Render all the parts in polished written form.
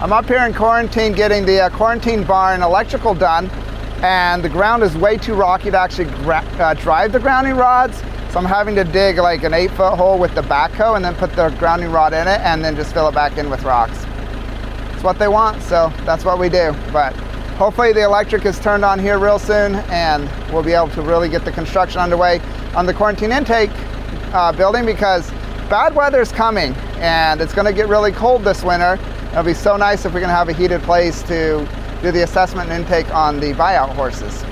I'm up here in quarantine getting the quarantine barn electrical done, and the ground is way too rocky to actually drive the grounding rods. So I'm having to dig like an 8-foot hole with the backhoe and then put the grounding rod in it and then just fill it back in with rocks. It's what they want, so that's what we do. But hopefully the electric is turned on here real soon and we'll be able to really get the construction underway on the quarantine intake building, because bad weather is coming and it's going to get really cold this winter. It'll be so nice if we can have a heated place to do the assessment and intake on the buyout horses.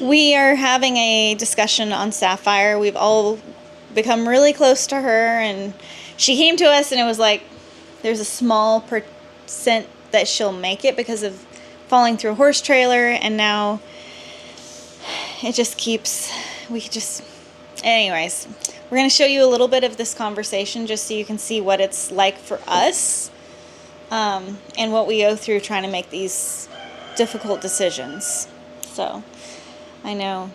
We are having a discussion on Sapphire. We've all become really close to her, and she came to us and it was like there's a small percent that she'll make it because of falling through a horse trailer, and now it just keeps, anyways, we're going to show you a little bit of this conversation just so you can see what it's like for us and what we go through trying to make these difficult decisions. So I know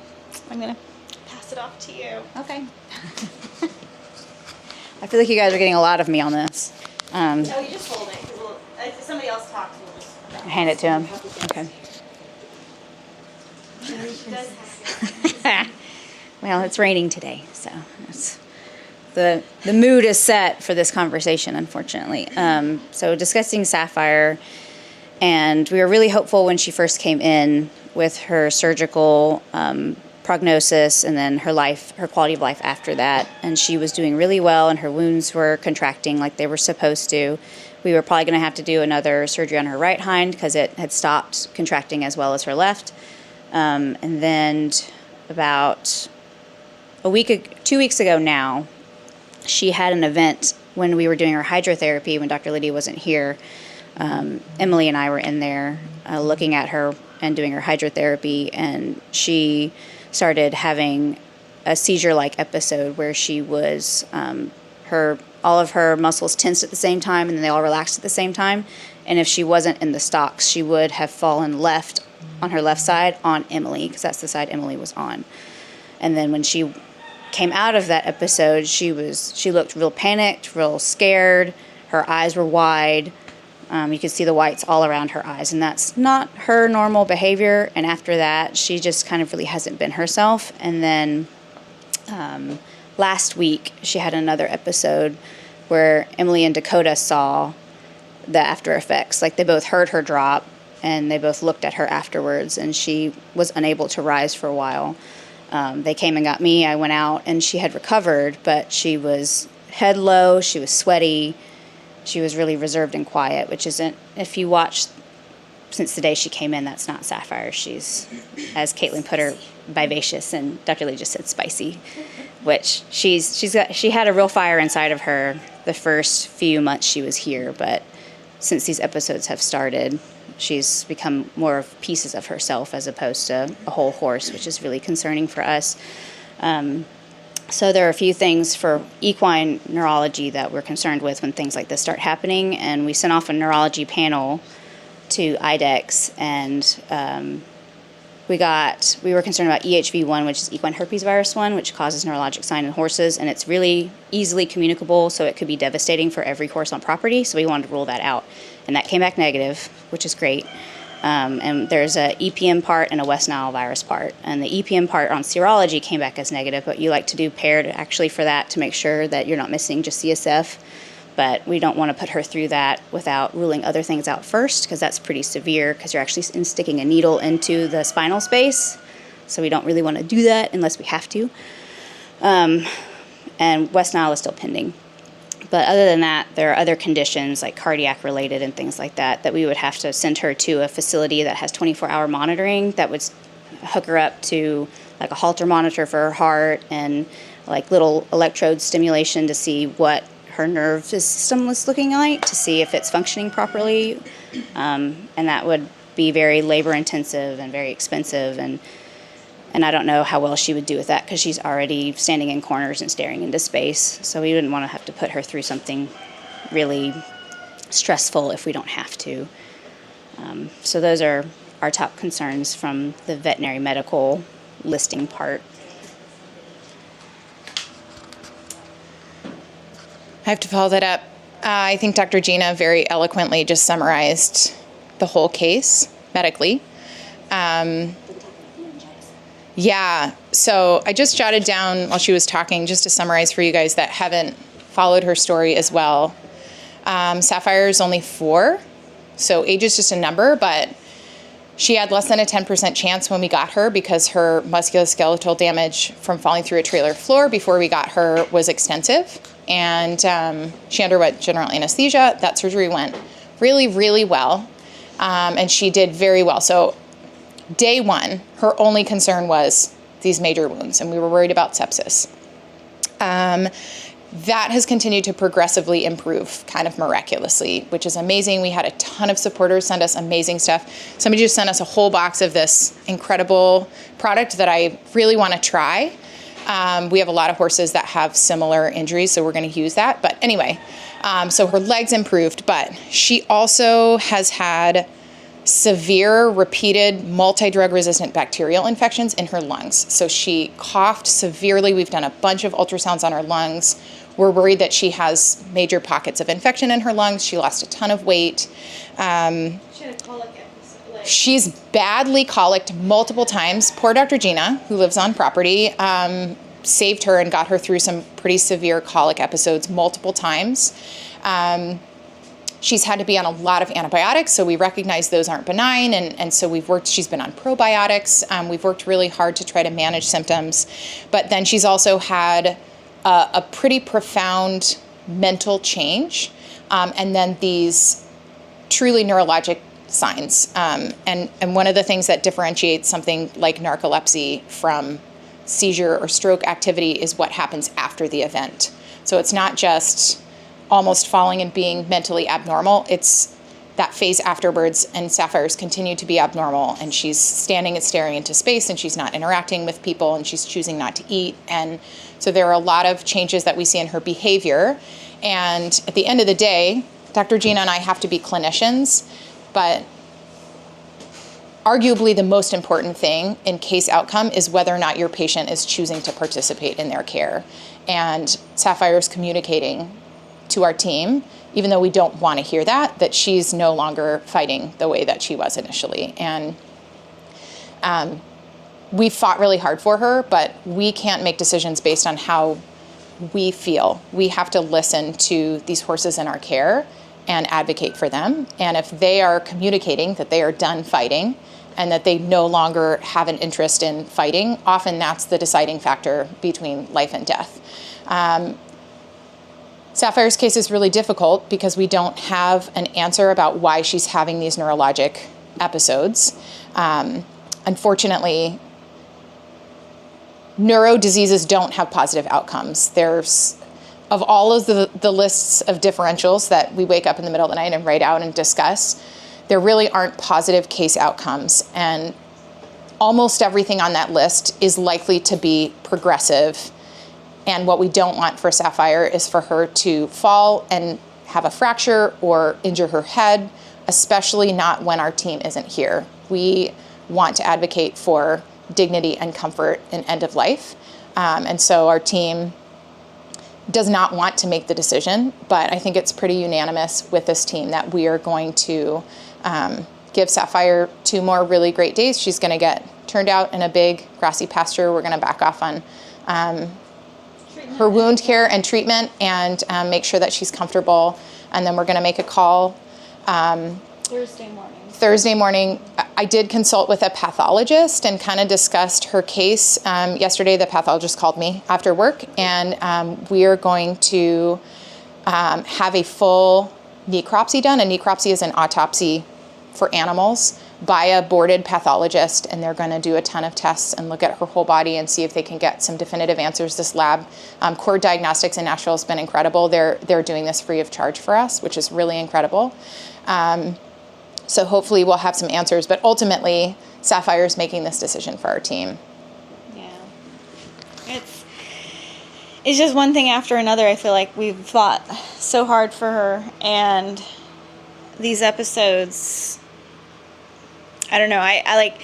I'm going to pass it off to you. Okay. I feel like you guys are getting a lot of me on this. No, you just hold it. If somebody else talks, we'll just hand it to him. Okay. Well, it's raining today, so it's the mood is set for this conversation, unfortunately. So discussing Sapphire, and we were really hopeful when she first came in with her surgical prognosis and then her quality of life after that. And she was doing really well and her wounds were contracting like they were supposed to. We were probably going to have to do another surgery on her right hind because it had stopped contracting as well as her left. And then about 2 weeks ago now, she had an event when we were doing her hydrotherapy when Dr. Liddy wasn't here. Emily and I were in there looking at her and doing her hydrotherapy, and she started having a seizure-like episode where she was all of her muscles tensed at the same time and then they all relaxed at the same time, and if she wasn't in the stocks she would have fallen left on her left side on Emily, because that's the side Emily was on. And then when she came out of that episode, she looked real panicked, real scared. Her eyes were wide. You could see the whites all around her eyes, and that's not her normal behavior. And after that, she just kind of really hasn't been herself. And then last week, she had another episode where Emily and Dakota saw the after effects. Like, they both heard her drop, and they both looked at her afterwards, and she was unable to rise for a while. They came and got me. I went out, and she had recovered, but she was head low, she was sweaty. She was really reserved and quiet, which isn't, if you watch since the day she came in, that's not Sapphire. She's, as Caitlin put her, vivacious, and Dr. Lee just said spicy, which she had a real fire inside of her the first few months she was here, but since these episodes have started, she's become more of pieces of herself as opposed to a whole horse, which is really concerning for us. So there are a few things for equine neurology that we're concerned with when things like this start happening, and we sent off a neurology panel to IDEX, and we were concerned about EHV1, which is equine herpes virus 1, which causes neurologic sign in horses, and it's really easily communicable, so it could be devastating for every horse on property, so we wanted to rule that out. And that came back negative, which is great. And there's a EPM part and a West Nile virus part. And the EPM part on serology came back as negative, but you like to do paired actually for that to make sure that you're not missing just CSF. But we don't want to put her through that without ruling other things out first, because that's pretty severe, because you're actually sticking a needle into the spinal space. So we don't really want to do that unless we have to. And West Nile is still pending. But other than that, there are other conditions like cardiac related and things like that that we would have to send her to a facility that has 24-hour monitoring that would hook her up to like a Holter monitor for her heart and like little electrode stimulation to see what her nerve system was looking like, to see if it's functioning properly. And that would be very labor intensive and very expensive. And I don't know how well she would do with that because she's already standing in corners and staring into space. So we wouldn't want to have to put her through something really stressful if we don't have to. So those are our top concerns from the veterinary medical listing part. I have to follow that up. I think Dr. Gina very eloquently just summarized the whole case medically. Yeah, so I just jotted down while she was talking just to summarize for you guys that haven't followed her story as well. Sapphire is only 4, so age is just a number, but she had less than a 10% chance when we got her because her musculoskeletal damage from falling through a trailer floor before we got her was extensive. And she underwent general anesthesia. That surgery went really, really well. And she did very well. So day 1, her only concern was these major wounds, and we were worried about sepsis. That has continued to progressively improve kind of miraculously, which is amazing. We had a ton of supporters send us amazing stuff. Somebody just sent us a whole box of this incredible product that I really want to try. We have a lot of horses that have similar injuries, so we're going to use that. But anyway, so her legs improved, but she also has had severe, repeated, multi-drug resistant bacterial infections in her lungs. So she coughed severely. We've done a bunch of ultrasounds on her lungs. We're worried that she has major pockets of infection in her lungs. She lost a ton of weight. She had a colic episode. She's badly colicked multiple times. Poor Dr. Gina, who lives on property, saved her and got her through some pretty severe colic episodes multiple times. She's had to be on a lot of antibiotics, so we recognize those aren't benign, and so she's been on probiotics. We've worked really hard to try to manage symptoms, but then she's also had a pretty profound mental change, and then these truly neurologic signs. And one of the things that differentiates something like narcolepsy from seizure or stroke activity is what happens after the event. So it's not just almost falling and being mentally abnormal. It's that phase afterwards, and Sapphire's continue to be abnormal, and she's standing and staring into space, and she's not interacting with people, and she's choosing not to eat. And so there are a lot of changes that we see in her behavior. And at the end of the day, Dr. Gina and I have to be clinicians, but arguably the most important thing in case outcome is whether or not your patient is choosing to participate in their care. And Sapphire's communicating to our team, even though we don't want to hear that she's no longer fighting the way that she was initially. And we fought really hard for her, but we can't make decisions based on how we feel. We have to listen to these horses in our care and advocate for them. And if they are communicating that they are done fighting and that they no longer have an interest in fighting, often that's the deciding factor between life and death. Sapphire's case is really difficult because we don't have an answer about why she's having these neurologic episodes. Unfortunately, neuro diseases don't have positive outcomes. There's, of all of the lists of differentials that we wake up in the middle of the night and write out and discuss, there really aren't positive case outcomes. And almost everything on that list is likely to be progressive. And what we don't want for Saphire is for her to fall and have a fracture or injure her head, especially not when our team isn't here. We want to advocate for dignity and comfort in end of life. And so our team does not want to make the decision, but I think it's pretty unanimous with this team that we are going to give Saphire 2 more really great days. She's going to get turned out in a big grassy pasture. We're going to back off on her wound care and treatment and make sure that she's comfortable. And then we're going to make a call Thursday morning. I did consult with a pathologist and kind of discussed her case. Yesterday, the pathologist called me after work, and we are going to have a full necropsy done. A necropsy is an autopsy for animals by a boarded pathologist, and they're going to do a ton of tests and look at her whole body and see if they can get some definitive answers. This lab, Core Diagnostics in Nashville, has been incredible. They're doing this free of charge for us, which is really incredible. So hopefully we'll have some answers, but ultimately Sapphire is making this decision for our team. Yeah. It's just one thing after another. I feel like we've fought so hard for her, and these episodes, I don't know, I like,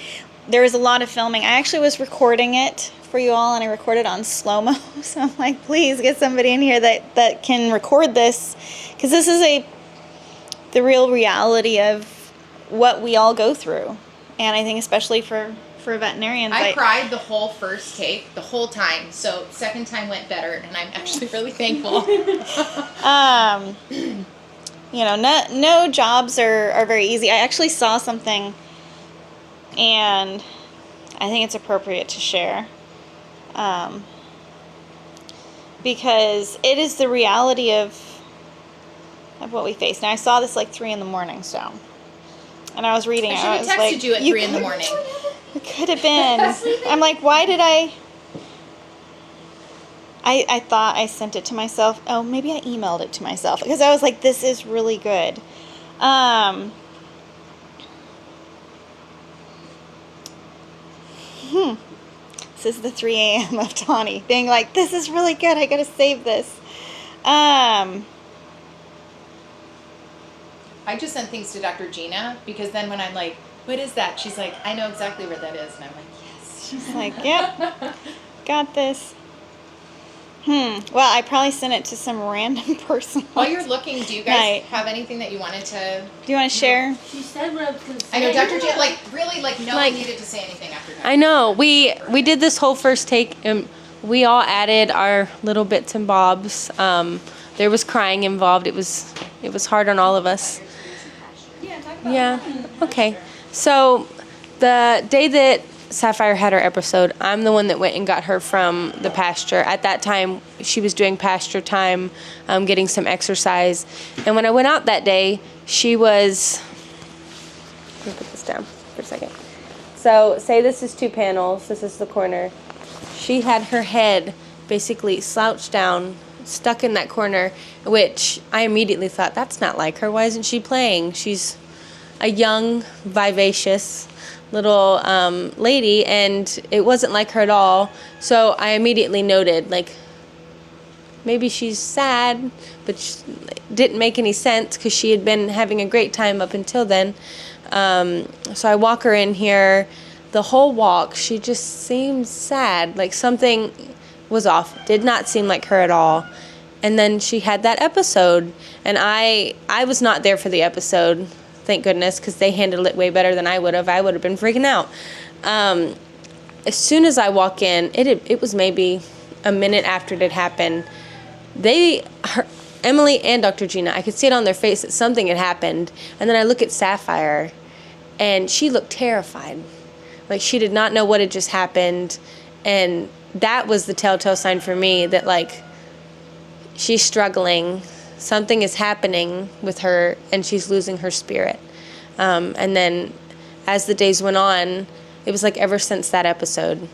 there was a lot of filming. I actually was recording it for you all, and I recorded on slow-mo. So I'm like, please get somebody in here that can record this, because this is the real reality of what we all go through. And I think especially for veterinarians. I cried the whole first take, the whole time. So second time went better, and I'm actually really thankful. You know, no jobs are very easy. I actually saw something, and I think it's appropriate to share, because it is the reality of what we face. Now, I saw this like 3 a.m, so, and I was reading it. I should have texted like, you at 3 a.m. It could have been. I'm like, why did I thought I sent it to myself. Oh, maybe I emailed it to myself, because I was like, this is really good. This is the 3 a.m. of Tawny being like, this is really good. I gotta save this. I just sent things to Dr. Gina, because then when I'm like, what is that? She's like, I know exactly where that is. And I'm like, yes. She's like, yep, got this. Well, I probably sent it to some random person. While you're looking, do you guys have anything that you wanted to... Do you want to share? She said what I was going to say. I know Dr. Gina, like, really, like, no one needed to say anything after that. I know. We did this whole first take, and we all added our little bits and bobs. There was crying involved. It was hard on all of us. Yeah. Okay. So the day that Sapphire had her episode, I'm the one that went and got her from the pasture. At that time, she was doing pasture time, getting some exercise. And when I went out that day, she was... Let me put this down for a second. So say this is 2 panels. This is the corner. She had her head basically slouched down, stuck in that corner, which I immediately thought, that's not like her. Why isn't she playing? She's a young, vivacious little lady, and it wasn't like her at all. So I immediately noted, like, maybe she's sad, but didn't make any sense because she had been having a great time up until then. So I walk her in here. The whole walk, she just seemed sad, like something was off. Did not seem like her at all. And then she had that episode, and I was not there for the episode. Thank goodness, because they handled it way better than I would have. I would have been freaking out. As soon as I walk in, it was maybe a minute after it had happened. Emily and Dr. Gina, I could see it on their face that something had happened. And then I look at Sapphire, and she looked terrified. Like she did not know what had just happened. And that was the telltale sign for me that, like, she's struggling. Something is happening with her, and she's losing her spirit. And then as the days went on, it was like ever since that episode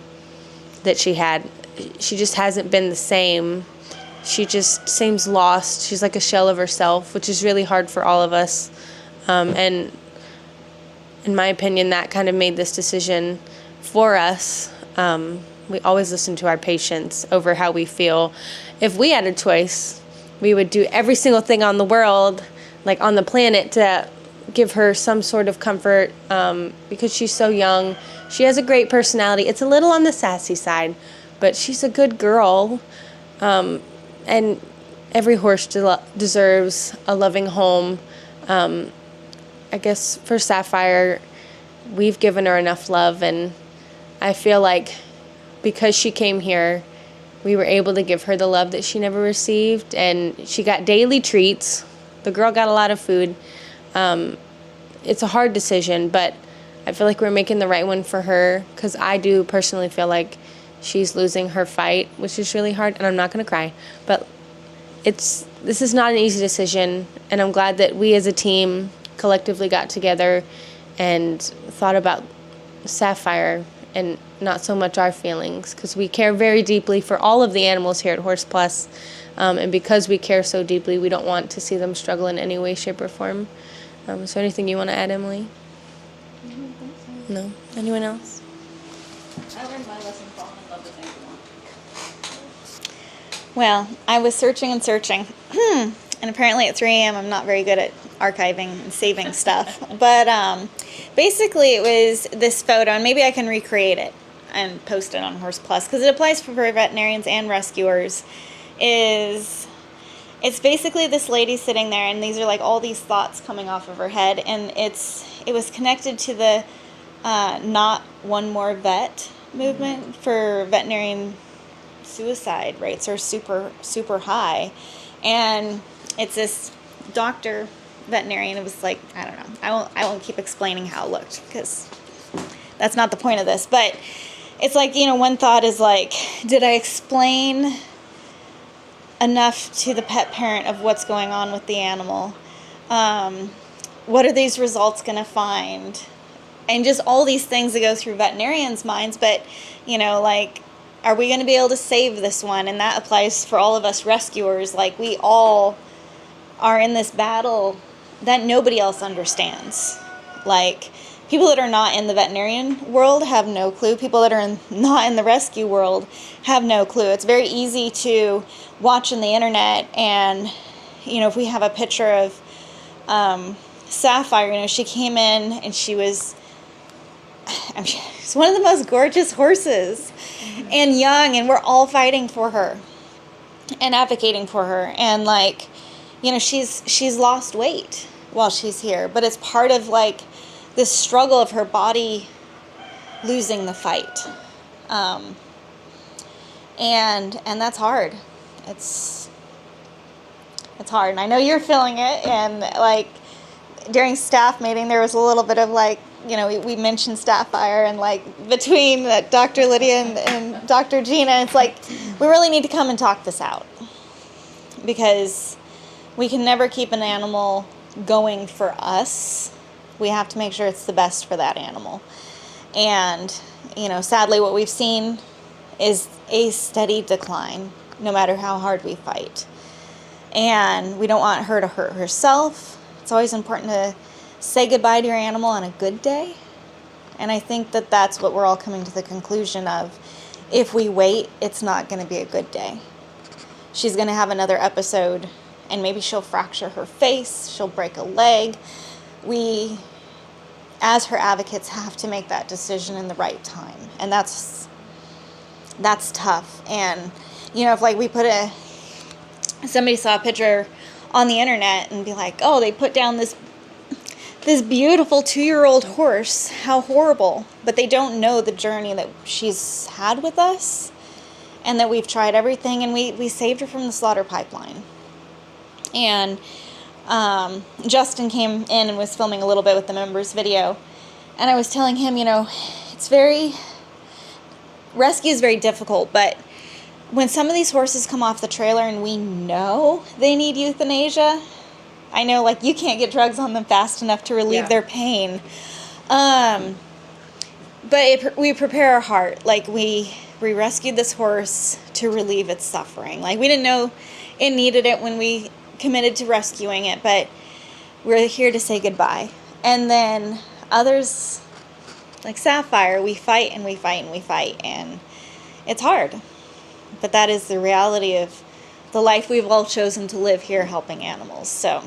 that she had, she just hasn't been the same. She just seems lost. She's like a shell of herself, which is really hard for all of us. And in my opinion, that kind of made this decision for us. We always listen to our patients over how we feel. If we had a choice, we would do every single thing on the world, like on the planet, to give her some sort of comfort, because she's so young. She has a great personality. It's a little on the sassy side, but she's a good girl. And every horse deserves a loving home. I guess for Sapphire, we've given her enough love, and I feel like because she came here, we were able to give her the love that she never received, and she got daily treats. The girl got a lot of food. It's a hard decision, but I feel like we're making the right one for her, because I do personally feel like she's losing her fight, which is really hard, and I'm not going to cry, but this is not an easy decision, and I'm glad that we as a team collectively got together and thought about Sapphire and not so much our feelings, because we care very deeply for all of the animals here at Horse Plus, and because we care so deeply, we don't want to see them struggle in any way, shape, or form. Is there anything you want to add, Emily? No? Anyone else? I learned my lesson, fall in love with anyone. Well, I was searching and searching, and apparently at 3 a.m. I'm not very good at archiving and saving stuff. But basically it was this photo, and maybe I can recreate it and post it on Horse Plus, because it applies for veterinarians and rescuers. It's basically this lady sitting there, and these are like all these thoughts coming off of her head, and it was connected to the Not One More Vet movement for veterinarian suicide rates are super, super high. And it's this doctor veterinarian. It was like, I don't know. I won't keep explaining how it looked, because that's not the point of this. But it's like, one thought is like, did I explain enough to the pet parent of what's going on with the animal? What are these results going to find? And just all these things that go through veterinarians' minds. But, like, are we going to be able to save this one? And that applies for all of us rescuers. Like, we all are in this battle that nobody else understands. Like, people that are not in the veterinarian world have no clue. People that are not in the rescue world have no clue. It's very easy to watch on the internet, and, if we have a picture of Sapphire, she came in and she's one of the most gorgeous horses, and young, and we're all fighting for her and advocating for her. And like, she's lost weight while she's here, but it's part of like this struggle of her body losing the fight. And that's hard. It's hard. And I know you're feeling it. And like during staff meeting, there was a little bit of like, we mentioned Sapphire, and like between Dr. Lydia and Dr. Gina, it's like, we really need to come and talk this out, because we can never keep an animal going for us. We have to make sure it's the best for that animal. And, sadly what we've seen is a steady decline, no matter how hard we fight. And we don't want her to hurt herself. It's always important to say goodbye to your animal on a good day. And I think that that's what we're all coming to the conclusion of. If we wait, it's not going to be a good day. She's going to have another episode, and maybe she'll fracture her face, she'll break a leg. We, as her advocates, have to make that decision in the right time. And that's tough. And, if like we somebody saw a picture on the internet and be like, oh, they put down this beautiful 2-year-old horse, how horrible. But they don't know the journey that she's had with us, and that we've tried everything, and we saved her from the slaughter pipeline. And Justin came in and was filming a little bit with the members video, and I was telling him, rescue is very difficult, but when some of these horses come off the trailer and we know they need euthanasia, I know, like, you can't get drugs on them fast enough to relieve their pain. But we prepare our heart. Like, we rescued this horse to relieve its suffering. Like, we didn't know it needed it when we committed to rescuing it, but we're here to say goodbye. And then others, like Sapphire, we fight and we fight and we fight. And it's hard. But that is the reality of the life we've all chosen to live here, helping animals. So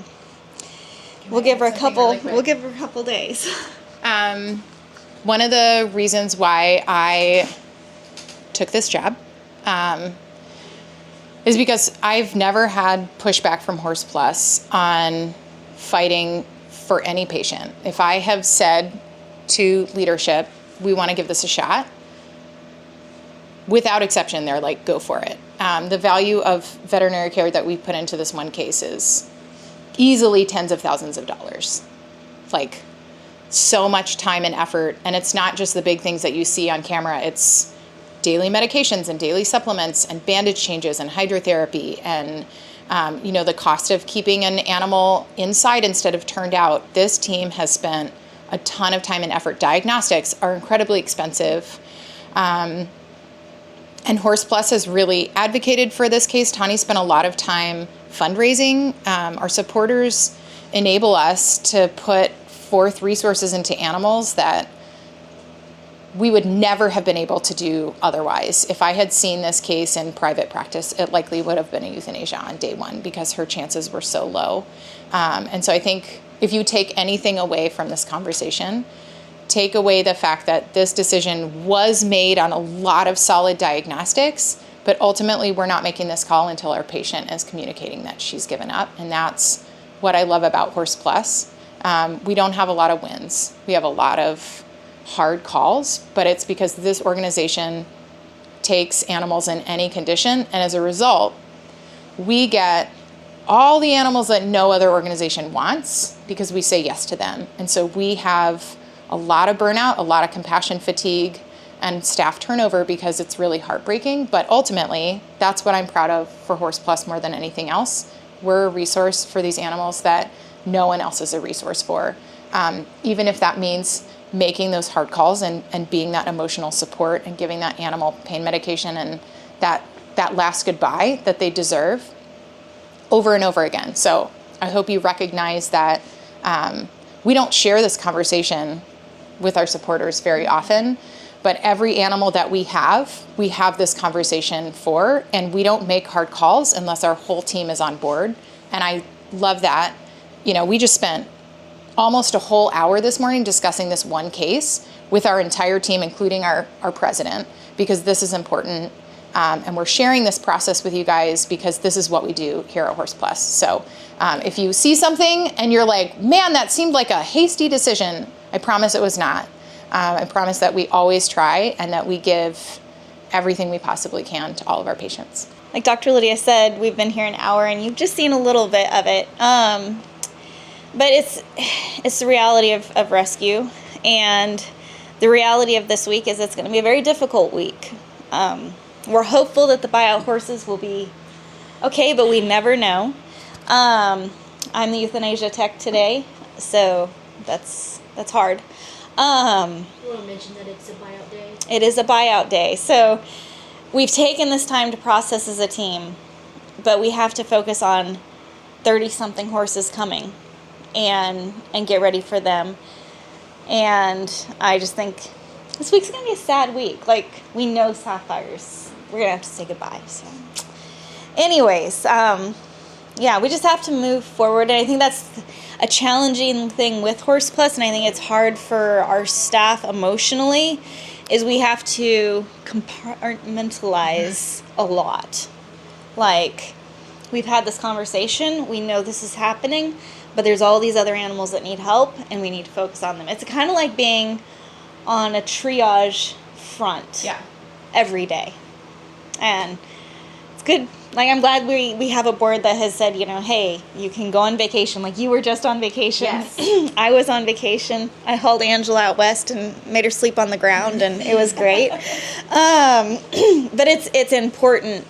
we'll give her a couple days. One of the reasons why I took this job is because I've never had pushback from Horse Plus on fighting for any patient. If I have said to leadership, we want to give this a shot, without exception, they're like, go for it. The value of veterinary care that we put into this one case is easily tens of thousands of dollars. Like, so much time and effort. And it's not just the big things that you see on camera. It's daily medications and daily supplements and bandage changes and hydrotherapy and The cost of keeping an animal inside instead of turned out. This team has spent a ton of time and effort. Diagnostics are incredibly expensive. And Horse Plus has really advocated for this case. Tani spent a lot of time fundraising. Our supporters enable us to put forth resources into animals that we would never have been able to do otherwise. If I had seen this case in private practice, it likely would have been a euthanasia on day one because her chances were so low. And so I think if you take anything away from this conversation, take away the fact that this decision was made on a lot of solid diagnostics, but ultimately we're not making this call until our patient is communicating that she's given up. And that's what I love about Horse Plus. We don't have a lot of wins. We have a lot of hard calls, but it's because this organization takes animals in any condition, and as a result, we get all the animals that no other organization wants because we say yes to them. And so we have a lot of burnout, a lot of compassion fatigue, and staff turnover because it's really heartbreaking. But ultimately, that's what I'm proud of for Horse Plus more than anything else. We're a resource for these animals that no one else is a resource for. Even if that means making those hard calls and being that emotional support and giving that animal pain medication and that last goodbye that they deserve over and over again. So I hope you recognize that we don't share this conversation with our supporters very often, but every animal that we have this conversation for, and we don't make hard calls unless our whole team is on board. And I love that. We just spent almost a whole hour this morning discussing this one case with our entire team, including our president, because this is important. And we're sharing this process with you guys because this is what we do here at Horse Plus. So if you see something and you're like, man, that seemed like a hasty decision, I promise it was not. I promise that we always try and that we give everything we possibly can to all of our patients. Like Dr. Lydia said, we've been here an hour and you've just seen a little bit of it. But it's the reality of rescue, and the reality of this week is it's going to be a very difficult week. We're hopeful that the buyout horses will be okay, but we never know. I'm the euthanasia tech today, so that's hard. You want to mention that it's a buyout day? It is a buyout day, so we've taken this time to process as a team, but we have to focus on 30-something horses coming. And get ready for them. And I just think this week's going to be a sad week. Like, we know Sapphires. We're going to have to say goodbye. So, anyways, we just have to move forward. And I think that's a challenging thing with Horse Plus, and I think it's hard for our staff emotionally, is we have to compartmentalize a lot. Like, we've had this conversation. We know this is happening. But there's all these other animals that need help, and we need to focus on them. It's kind of like being on a triage front every day. And it's good. Like, I'm glad we have a board that has said, hey, you can go on vacation. Like, you were just on vacation. Yes. I was on vacation. I hauled Angela out west and made her sleep on the ground, and it was great. But it's important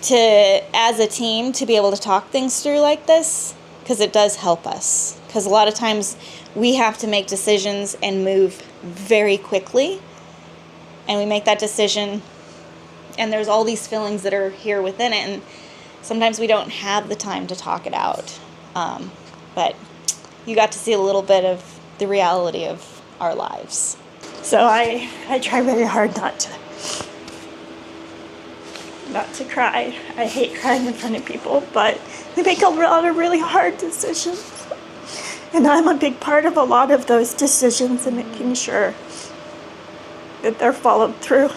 to, as a team, to be able to talk things through like this. Because it does help us. Because a lot of times we have to make decisions and move very quickly. And we make that decision, and there's all these feelings that are here within it. And sometimes we don't have the time to talk it out. But you got to see a little bit of the reality of our lives. So I try very hard not to cry. I hate crying in front of people, but we make a lot of really hard decisions. And I'm a big part of a lot of those decisions and making sure that they're followed through.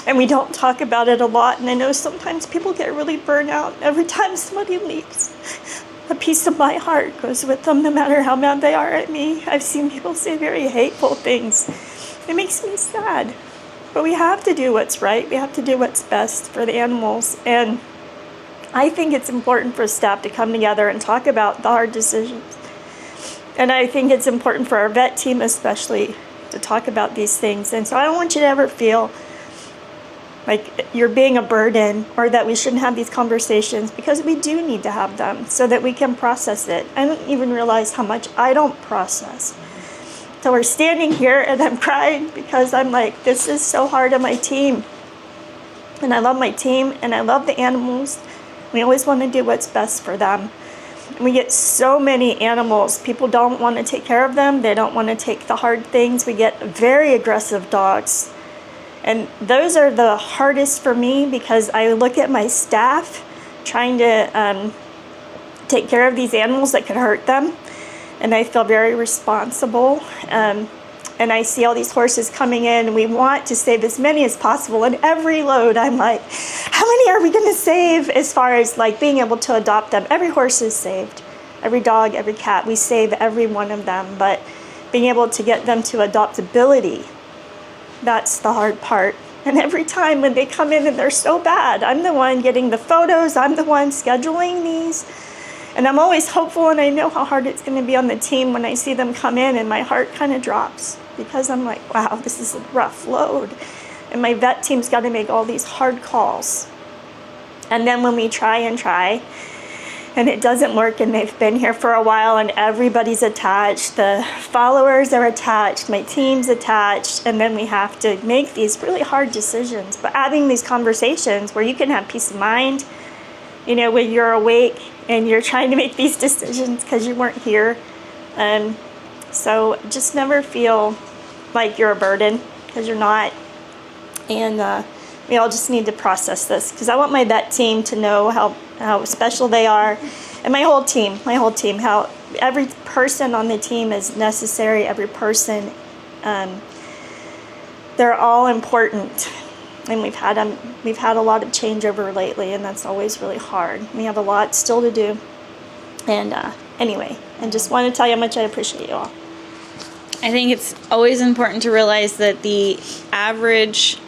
And we don't talk about it a lot, and I know sometimes people get really burnt out. Every time somebody leaves, a piece of my heart goes with them, no matter how mad they are at me. I've seen people say very hateful things. It makes me sad. But we have to do what's right. We have to do what's best for the animals. And I think it's important for staff to come together and talk about the hard decisions. And I think it's important for our vet team especially to talk about these things. And so I don't want you to ever feel like you're being a burden, or that we shouldn't have these conversations, because we do need to have them so that we can process it. I don't even realize how much I don't process. So we're standing here and I'm crying because I'm like, this is so hard on my team. And I love my team and I love the animals. We always want to do what's best for them. And we get so many animals. People don't want to take care of them. They don't want to take the hard things. We get very aggressive dogs. And those are the hardest for me, because I look at my staff trying to take care of these animals that could hurt them. And I feel very responsible. And I see all these horses coming in, and we want to save as many as possible. And every load, I'm like, how many are we going to save, as far as like being able to adopt them? Every horse is saved. Every dog, every cat, we save every one of them. But being able to get them to adoptability, that's the hard part. And every time when they come in and they're so bad, I'm the one getting the photos. I'm the one scheduling these. And I'm always hopeful, and I know how hard it's going to be on the team when I see them come in, and my heart kind of drops, because I'm like, wow, this is a rough load. And my vet team's got to make all these hard calls. And then when we try and it doesn't work, and they've been here for a while and everybody's attached, the followers are attached, my team's attached, and then we have to make these really hard decisions. But having these conversations where you can have peace of mind, you know, when you're awake and you're trying to make these decisions because you weren't here. So just never feel like you're a burden, because you're not. And we all just need to process this, because I want my vet team to know how special they are. And my whole team, how every person on the team is necessary. Every person, they're all important. And we've had a lot of changeover lately, and that's always really hard. We have a lot still to do. And anyway, I just want to tell you how much I appreciate you all. I think it's always important to realize that the average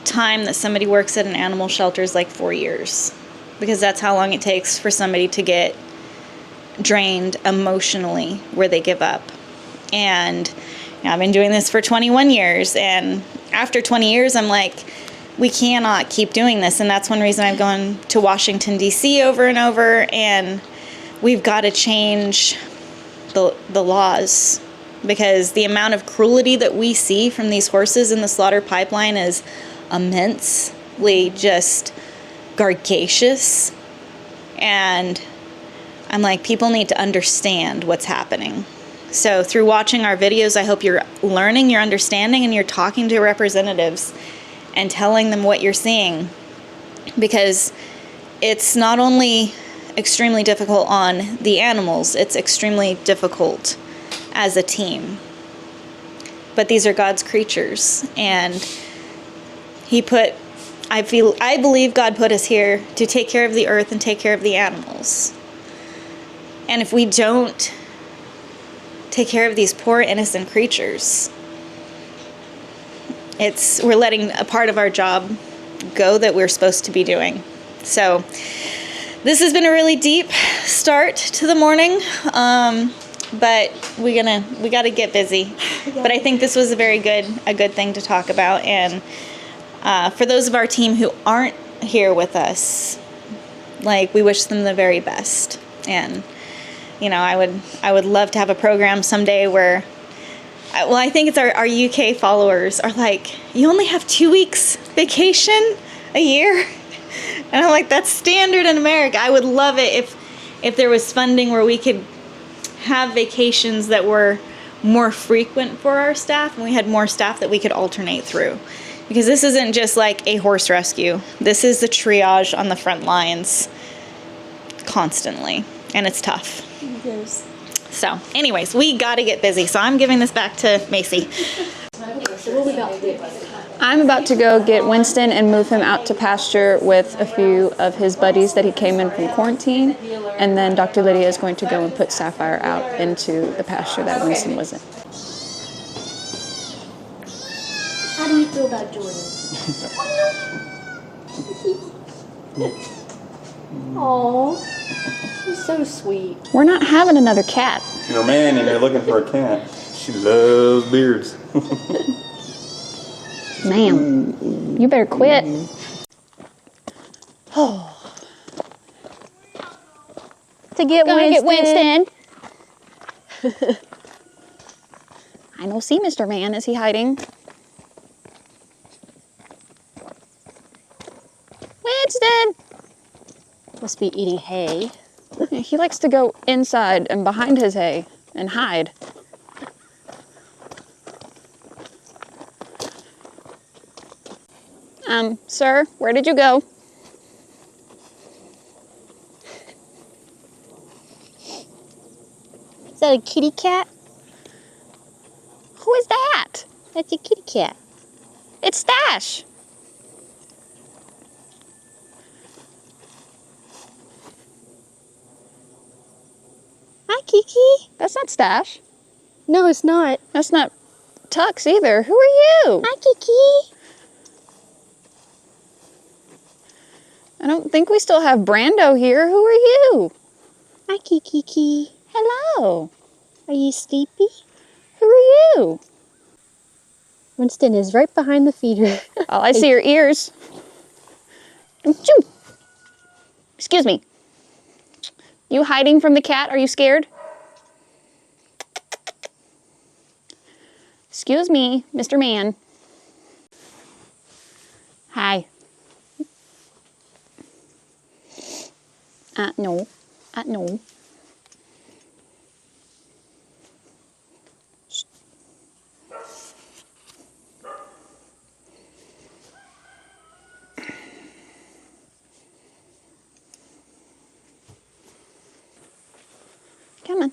time that somebody works at an animal shelter is like 4 years, because that's how long it takes for somebody to get drained emotionally, where they give up. And you know, I've been doing this for 21 years, and after 20 years, I'm like, we cannot keep doing this. And that's one reason I've gone to Washington, D.C. over and over, and we've got to change the laws, because the amount of cruelty that we see from these horses in the slaughter pipeline is immensely just gargantuous. And I'm like, people need to understand what's happening. So through watching our videos, I hope you're learning, you're understanding, and you're talking to representatives and telling them what you're seeing, because it's not only extremely difficult on the animals, it's extremely difficult as a team. But these are God's creatures, and I believe God put us here to take care of the earth and take care of the animals. And if we don't take care of these poor innocent creatures, we're letting a part of our job go that we're supposed to be doing. So this has been a really deep start to the morning, but we got to get busy. Yeah. But I think this was a good thing to talk about. And for those of our team who aren't here with us, like, we wish them the very best. And you know, I would love to have a program someday where, well, I think it's our UK followers are like, you only have 2 weeks vacation a year. And I'm like, that's standard in America. I would love it if there was funding where we could have vacations that were more frequent for our staff, and we had more staff that we could alternate through. Because this isn't just like a horse rescue. This is the triage on the front lines constantly, and it's tough. It is. So anyways, we got to get busy. So I'm giving this back to Macy. I'm about to go get Winston and move him out to pasture with a few of his buddies that he came in from quarantine. And then Dr. Lydia is going to go and put Sapphire out into the pasture that Winston was in. How do you feel about Jordan? Aww, he's so sweet. We're not having another cat. You're a man and you're looking for a cat. She loves beards. Ma'am, you better quit. To get Winston. I don't see Mr. Man. Is he hiding? Winston! Must be eating hay. He likes to go inside and behind his hay and hide. Sir, where did you go? Is that a kitty cat? Who is that? That's a kitty cat. It's Stash. Hi, Kiki. That's not Stash. No, it's not. That's not Tux either. Who are you? Hi, Kiki. I don't think we still have Brando here. Who are you? Hi, Kiki. Hello. Are you sleepy? Who are you? Winston is right behind the feeder. Oh, I see your ears. Achoo. Excuse me. You hiding from the cat? Are you scared? Excuse me, Mr. Man. Hi. No. No. Shh. Come on.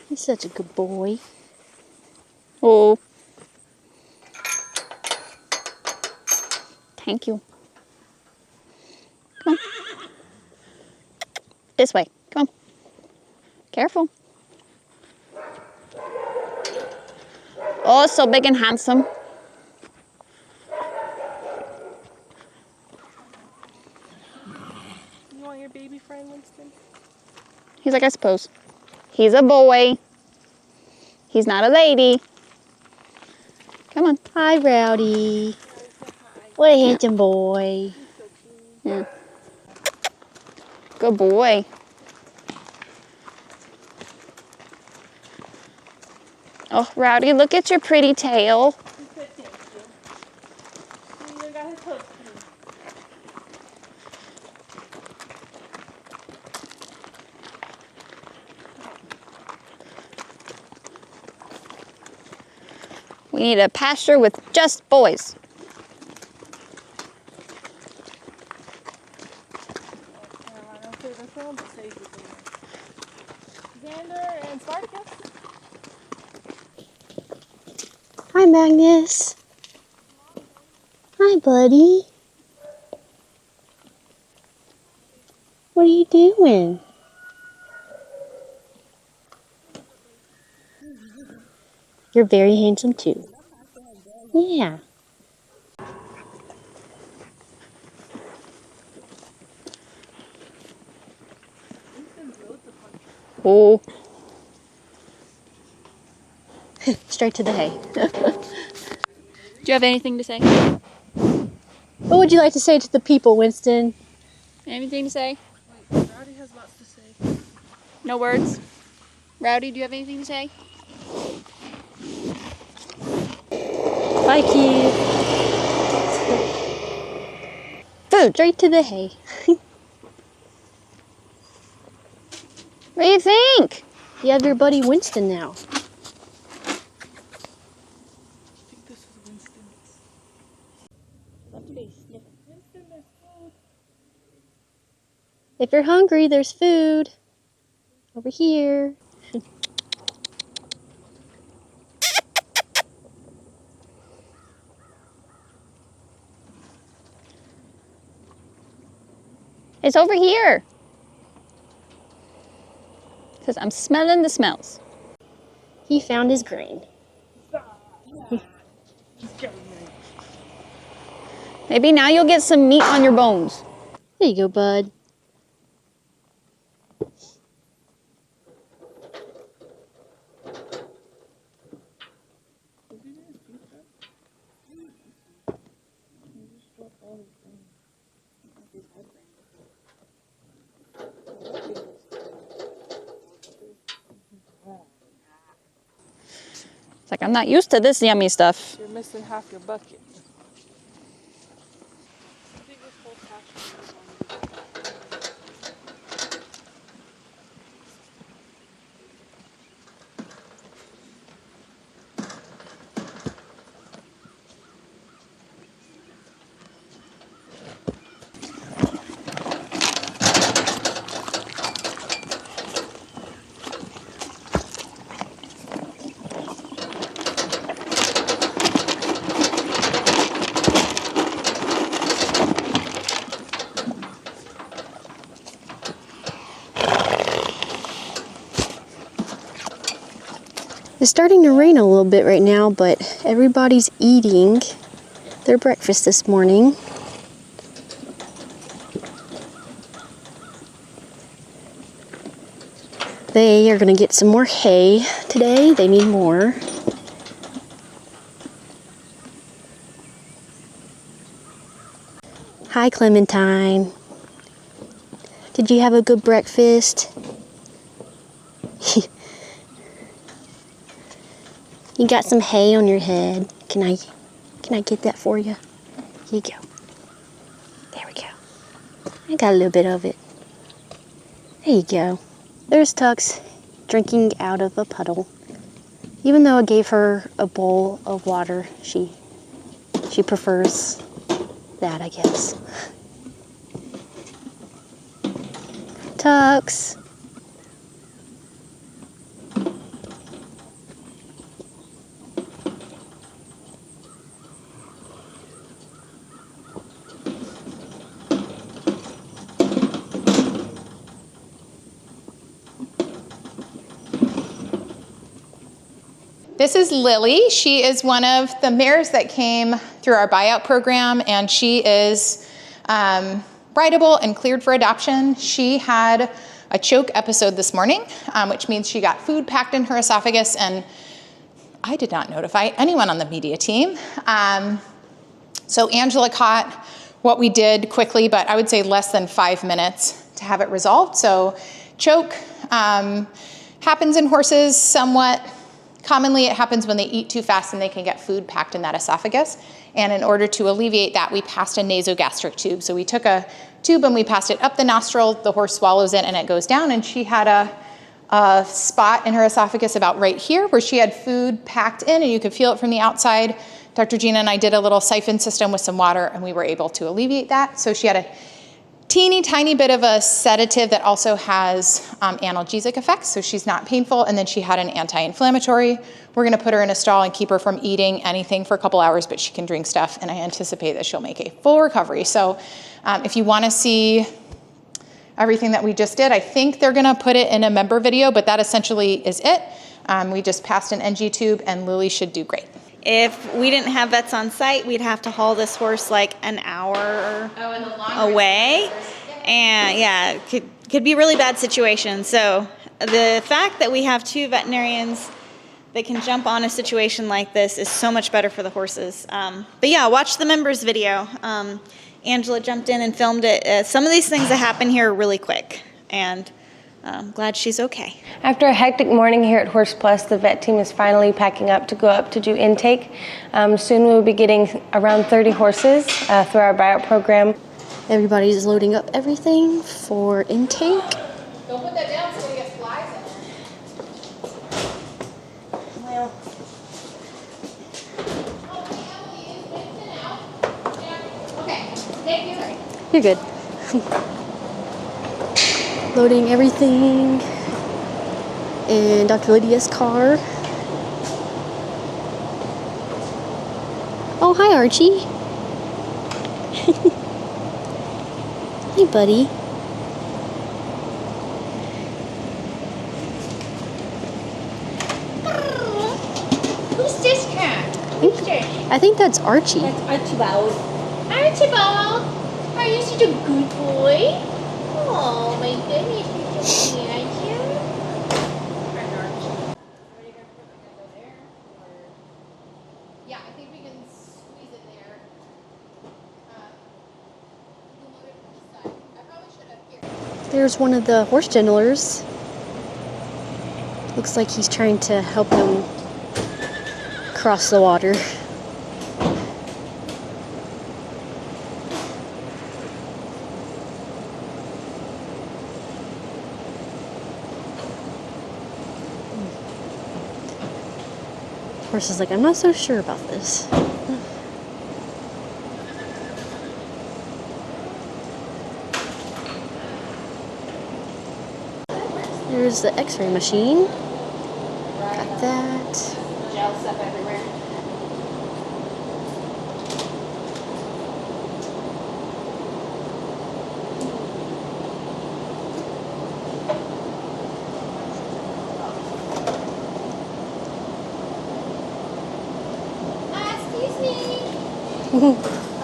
He's such a good boy. Oh. Thank you. Come on. This way. Come on. Careful. Oh, so big and handsome. You want your baby friend, Winston? He's like, I suppose. He's a boy. He's not a lady. Come on. Hi, Rowdy. What a handsome boy. Yeah. Good boy. Oh, Rowdy, look at your pretty tail. We need a pasture with just boys. Xander and Spartacus. Hi, Magnus. Hi, buddy. What are you doing? You're very handsome, too. Yeah. Oh. Straight to the hay. Do you have anything to say? What would you like to say to the people, Winston? Anything to say? Rowdy has lots to say. No words? Rowdy, do you have anything to say? Bye, Keith. Food. Straight to the hay. What do you think? You have your buddy Winston now. I think this is Winston's. Winston, there's food. If you're hungry, there's food. Over here. It's over here. Because I'm smelling the smells. He found his grain. Maybe now you'll get some meat on your bones. There you go, bud. It's like, I'm not used to this yummy stuff. You're missing half your bucket. It's starting to rain a little bit right now, but everybody's eating their breakfast this morning. They are going to get some more hay today. They need more. Hi, Clementine. Did you have a good breakfast? You got some hay on your head. Can I get that for you? Here you go. There we go. I got a little bit of it. There you go. There's Tux drinking out of a puddle. Even though I gave her a bowl of water, she prefers that, I guess. Tux. This is Lily. She is one of the mares that came through our buyout program, and she is rideable and cleared for adoption. She had a choke episode this morning, which means she got food packed in her esophagus, and I did not notify anyone on the media team. So Angela caught what we did quickly, but I would say less than 5 minutes to have it resolved. So choke happens in horses somewhat. Commonly, it happens when they eat too fast and they can get food packed in that esophagus. And in order to alleviate that, we passed a nasogastric tube. So we took a tube and we passed it up the nostril, the horse swallows it and it goes down. And she had a spot in her esophagus about right here where she had food packed in and you could feel it from the outside. Dr. Gina and I did a little siphon system with some water and we were able to alleviate that. So she had a teeny tiny bit of a sedative that also has analgesic effects, so she's not painful, and then she had an anti-inflammatory. We're gonna put her in a stall and keep her from eating anything for a couple hours, but she can drink stuff, and I anticipate that she'll make a full recovery. So if you wanna see everything that we just did, I think they're gonna put it in a member video, but that essentially is it. We just passed an NG tube, and Lily should do great. If we didn't have vets on site, we'd have to haul this horse like an hour away. And yeah, it could be a really bad situation. So the fact that we have two veterinarians that can jump on a situation like this is so much better for the horses. But yeah, watch the members video. Angela jumped in and filmed it. Some of these things that happen here are really quick, and I'm glad she's okay. After a hectic morning here at Horse Plus, the vet team is finally packing up to go up to do intake. Soon we'll be getting around 30 horses through our buyout program. Everybody's loading up everything for intake. Don't put that down so we get flies in it. Well, Okay, thank you. You're good. Loading everything in Dr. Lydia's car. Oh, hi, Archie. Hey, buddy. Who's this cat? I think that's Archie. That's Archibald. Archibald, are you such a good boy? Oh my goodness, you're so cute, aren't you? Yeah, I think we can squeeze it there. I probably should have here. There's one of the horse gentlers. Looks like he's trying to help them cross the water. Horse is like, I'm not so sure about this. There's the x-ray machine. Got that. Gel stuff everywhere. Excuse me.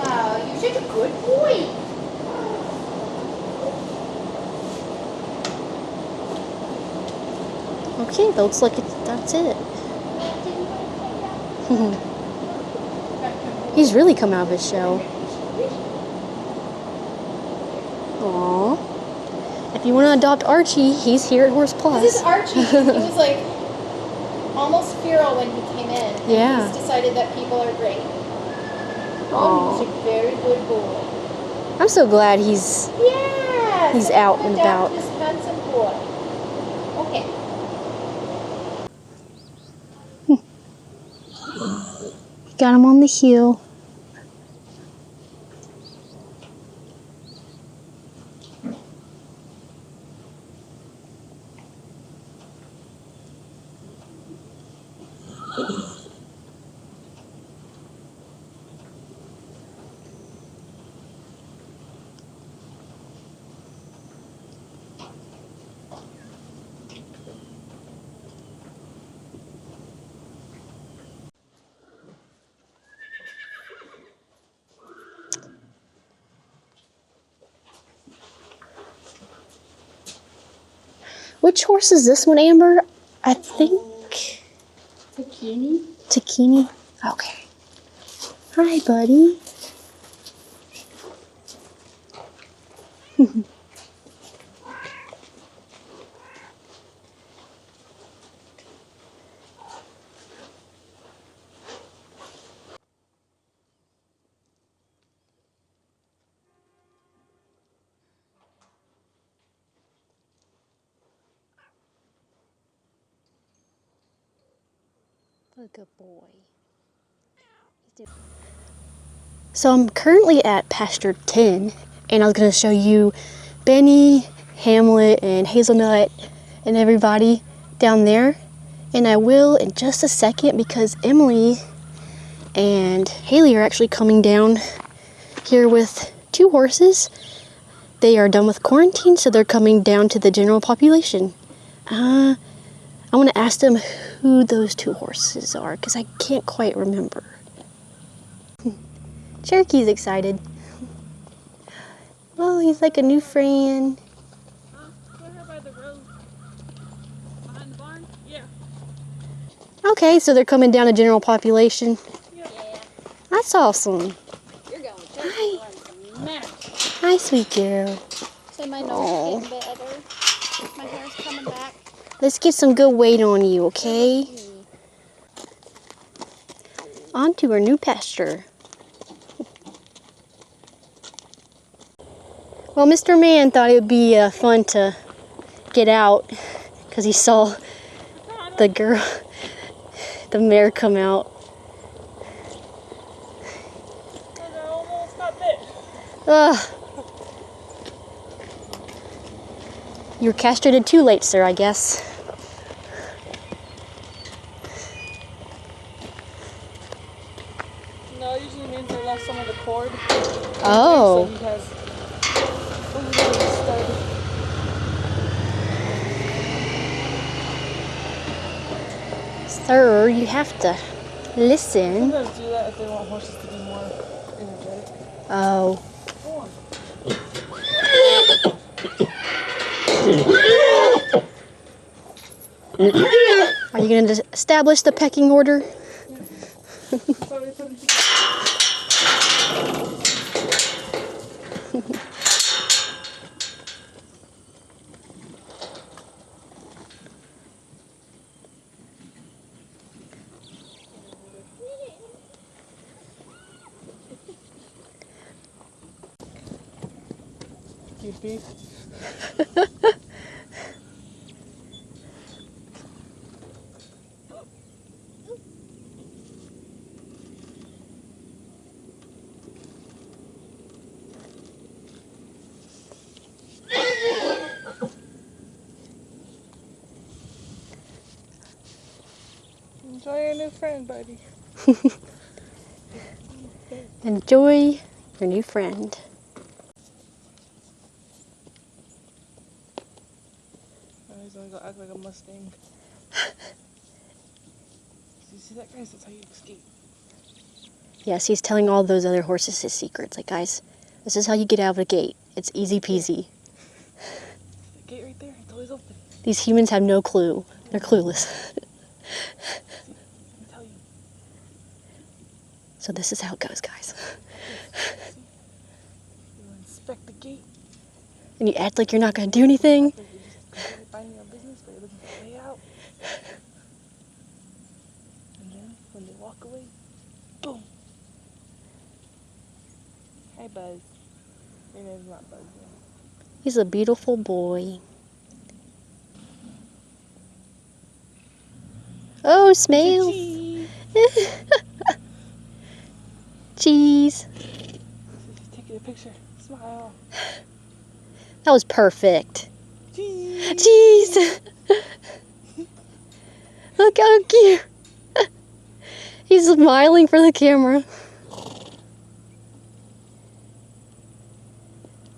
Oh, you're such a good boy. Okay, looks like that's it. He's really come out of his shell. Aww. If you want to adopt Archie, he's here at Horse Plus. This is Archie. He was like almost feral when he came in. And Yeah. He's decided that people are great. Oh, he's a very good boy. I'm so glad he's Yes. He's out and about. This handsome boy. Okay. got him on the heel. Which horse is this one, Amber? I think Zucchini. Zucchini. Okay. Hi, buddy. What a good boy. So I'm currently at Pasture 10, and I was going to show you Benny, Hamlet, and Hazelnut, and everybody down there. And I will in just a second because Emily and Haley are actually coming down here with 2 horses. They are done with quarantine, so they're coming down to the general population. I want to ask them who those 2 horses are because I can't quite remember. Cherokee's excited. Oh, he's like a new friend. We're here by the road. Behind the barn? Yeah. Okay, so they're coming down to general population. Yeah. That's awesome. You're going to Hi. Hi. Hi, sweet girl. Say my nose is getting better. My hair's coming back. Let's get some good weight on you, okay? On to our new pasture. Well, Mr. Man thought it would be fun to get out because he saw the mare come out. Almost got bit. Ugh. You were castrated too late, sir, I guess. No, it usually means they lost some of the cord. Oh. So he has a little stud. Sir, you have to Listen. Sometimes do that if they want horses to be more energetic. Oh. Go on. Are you going to establish the pecking order? Sorry, put it Cutie. Enjoy your new friend, buddy. Enjoy your new friend. Now he's gonna go act like a Mustang. You see that, guys? That's how you escape. Yes, he's telling all those other horses his secrets. Like, guys, this is how you get out of a gate. It's easy peasy. The gate right there, it's always open. These humans have no clue. They're clueless. Let me tell you. So this is how it goes, guys. See? You inspect the gate. And you act like you're not going to do anything. Like you're just completely minding your business, but you're looking for a way out. And then, when they walk away, boom. Hi, Buzz. Your name's not Buzz, though. He's a beautiful boy. Oh, smells. Cheese. Take a picture. Smile. That was perfect. Cheese. Cheese. Look how cute. He's smiling for the camera.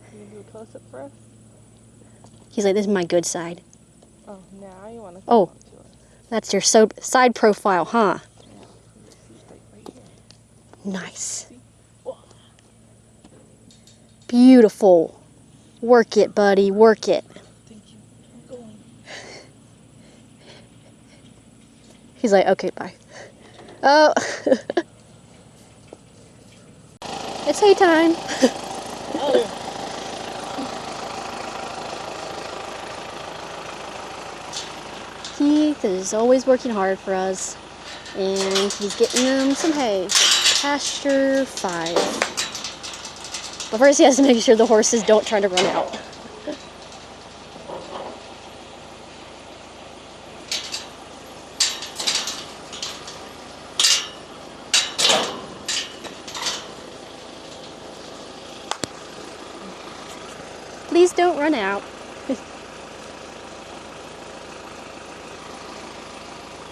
Can you do a close-up for us? He's like, this is my good side. Oh, now you want to Oh. come up to us. That's your side profile, huh? Yeah, see, right here. Nice. See? Oh. Beautiful. Work it, buddy. Work it. Thank you. I'm going. He's like, okay, bye. Oh. It's hay time. Keith is always working hard for us, and he's getting them some hay. Pasture 5. But first he has to make sure the horses don't try to run out. Please don't run out.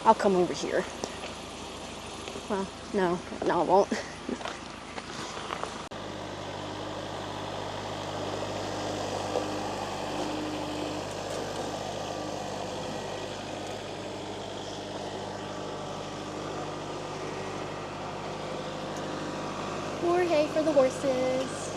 I'll come over here. Well, no, I won't. More hay for the horses.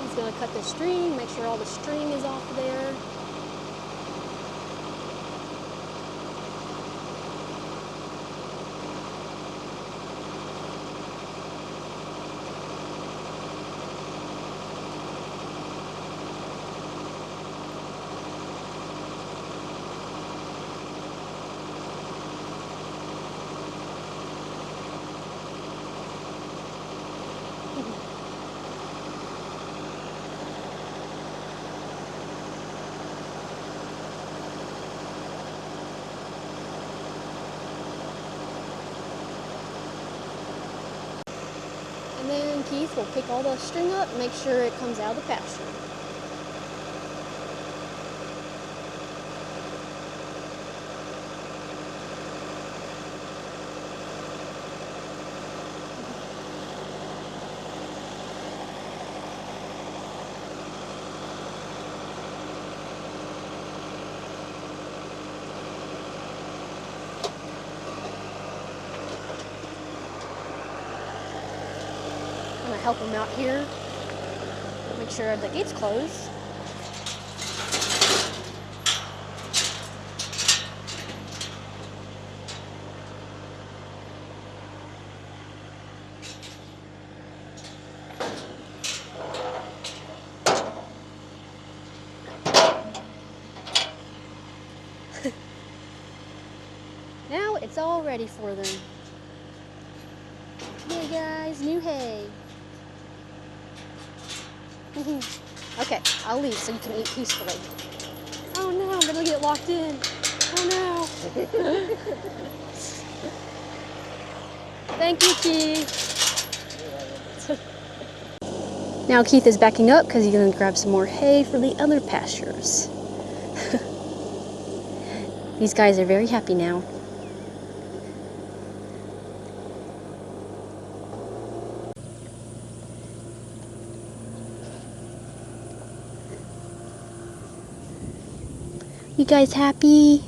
He's gonna cut the string, make sure all the string is off there. And then Keith will pick all the string up, make sure it comes out of the pasture. help him out here. Make sure the gate's closed. Now it's all ready for them. Hey guys, new hay. Okay, I'll leave so you can eat peacefully. Oh no, I'm gonna get locked in. Oh no. Thank you, Keith. Now Keith is backing up because he's gonna grab some more hay for the other pastures. These guys are very happy now. You guys happy?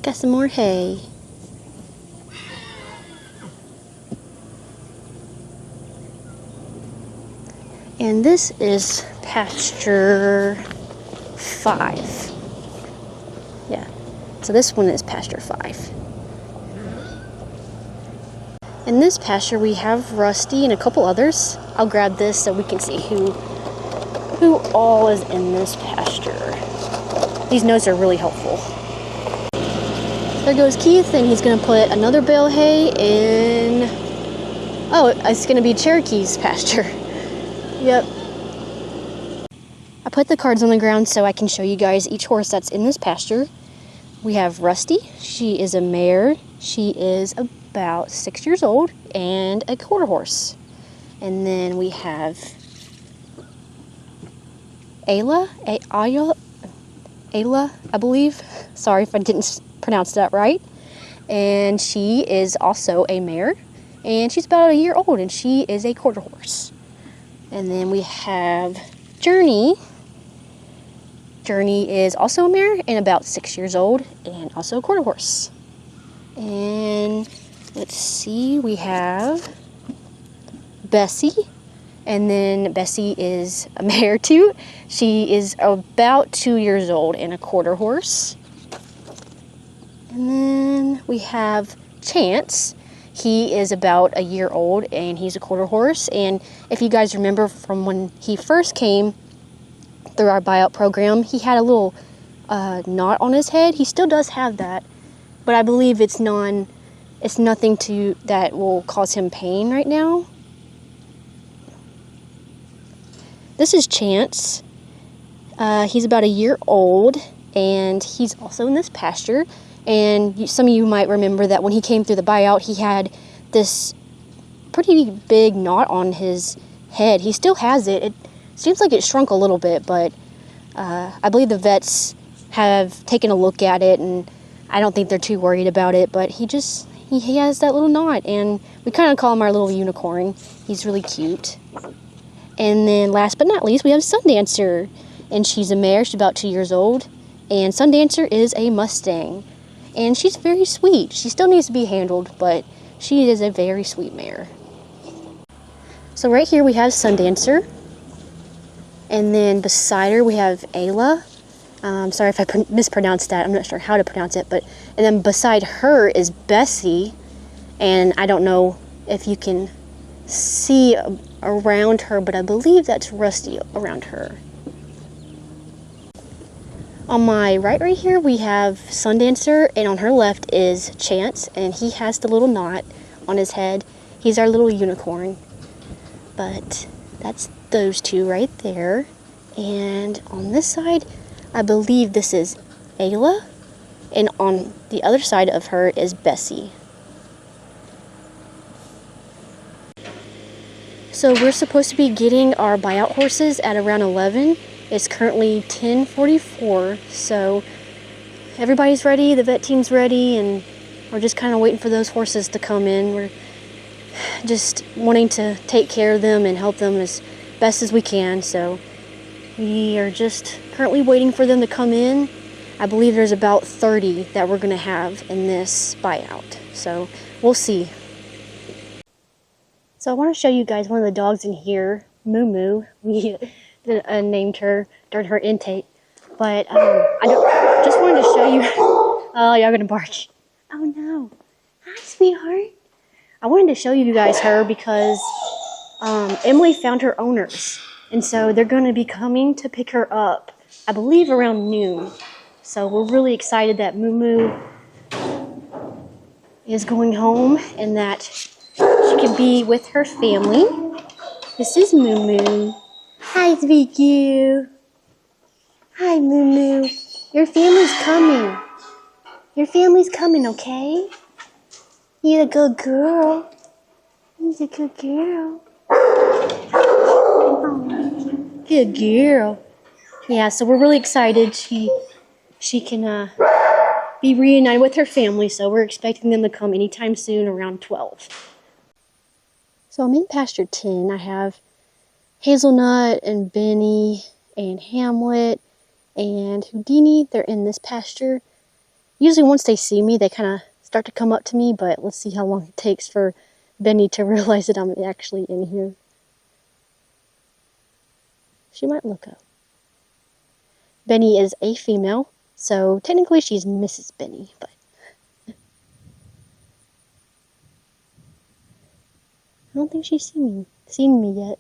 Got some more hay. And this is pasture 5. Yeah, so this one is pasture 5. In this pasture we have Rusty and a couple others. I'll grab this so we can see who all is in this pasture. These notes are really helpful. There goes Keith, and he's gonna put another bale of hay in. Oh, it's gonna be Cherokee's pasture. Yep. I put the cards on the ground so I can show you guys each horse that's in this pasture. We have Rusty. She is a mare. She is about 6 years old and a quarter horse. And then we have Ayla, I believe. Sorry if I didn't pronounce that right. And she is also a mare. And she's about a year old, and she is a quarter horse. And then we have Journey. Journey is also a mare and about 6 years old and also a quarter horse. And let's see, we have Bessie. And then Bessie is a mare too. She is about 2 years old and a quarter horse. And then we have Chance. He is about a year old and he's a quarter horse. And if you guys remember from when he first came through our buyout program, he had a little knot on his head. He still does have that, but I believe it's nothing that will cause him pain right now. This is Chance. He's about a year old, and he's also in this pasture. And some of you might remember that when he came through the buyout, he had this pretty big knot on his head. He still has it. It seems like it shrunk a little bit, but I believe the vets have taken a look at it, and I don't think they're too worried about it. But he has that little knot, and we kind of call him our little unicorn. He's really cute. And then last but not least, we have Sundancer. And she's a mare. She's about 2 years old. And Sundancer is a Mustang. And she's very sweet. She still needs to be handled, but she is a very sweet mare. So right here we have Sundancer. And then beside her we have Ayla. Sorry if I mispronounced that. I'm not sure how to pronounce it. And then beside her is Bessie. And I don't know if you can see around her, but I believe that's Rusty around her. On my right here we have Sundancer, and on her left is Chance, and he has the little knot on his head. He's our little unicorn. But that's those two right there. And on this side, I believe this is Ayla, and on the other side of her is Bessie. So we're supposed to be getting our buyout horses at around 11. It's currently 10:44, so everybody's ready, the vet team's ready, and we're just kind of waiting for those horses to come in. We're just wanting to take care of them and help them as best as we can, so we are just currently waiting for them to come in. I believe there's about 30 that we're going to have in this buyout, so we'll see. So I want to show you guys one of the dogs in here, Moo Moo. We named her during her intake. But just wanted to show you. Oh, y'all gonna bark. Oh no. Hi, sweetheart. I wanted to show you guys her because Emily found her owners. And so they're going to be coming to pick her up, I believe around noon. So we're really excited that Moo Moo is going home and that she can be with her family. This is Moo Moo. Hi, Vicky. Hi, Moo Moo. Your family's coming. Your family's coming, okay? You're a good girl. He's a good girl. Oh, good girl. Yeah, so we're really excited. She can be reunited with her family, so we're expecting them to come anytime soon around 12. So I'm in pasture 10. I have Hazelnut and Benny and Hamlet and Houdini. They're in this pasture. Usually once they see me, they kind of start to come up to me, but let's see how long it takes for Benny to realize that I'm actually in here. She might look up. Benny is a female, so technically she's Mrs. Benny, but I don't think she's seen me yet.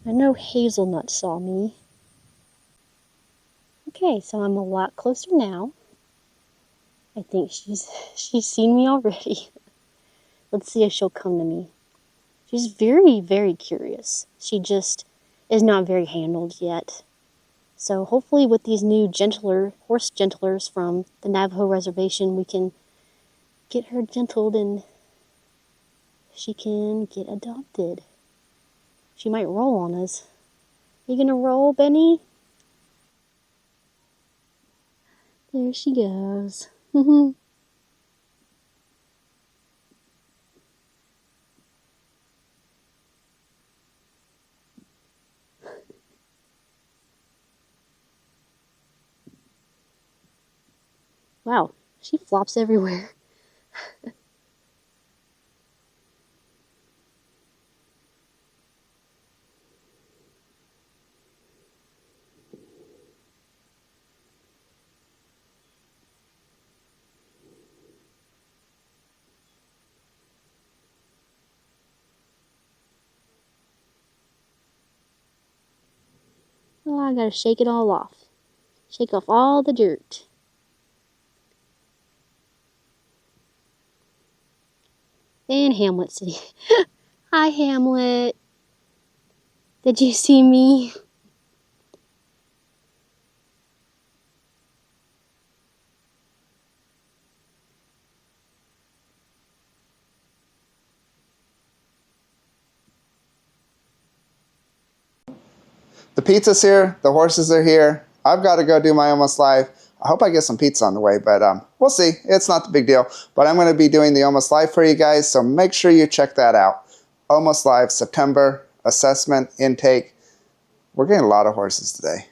I know Hazelnut saw me. Okay, so I'm a lot closer now. I think she's seen me already. Let's see if she'll come to me. She's very, very curious. She just is not very handled yet. So hopefully with these new horse gentlers from the Navajo reservation, we can get her gentled and she can get adopted. She might roll on us. You gonna roll, Benny? There she goes. Wow, she flops everywhere. Oh, I gotta shake it all off. Shake off all the dirt. And Hamlet City. Hi, Hamlet. Did you see me? The pizza's here. The horses are here. I've got to go do my Almost Live. I hope I get some pizza on the way, but we'll see. It's not the big deal. But I'm going to be doing the Almost Live for you guys, so make sure you check that out. Almost Live, September, assessment, intake. We're getting a lot of horses today.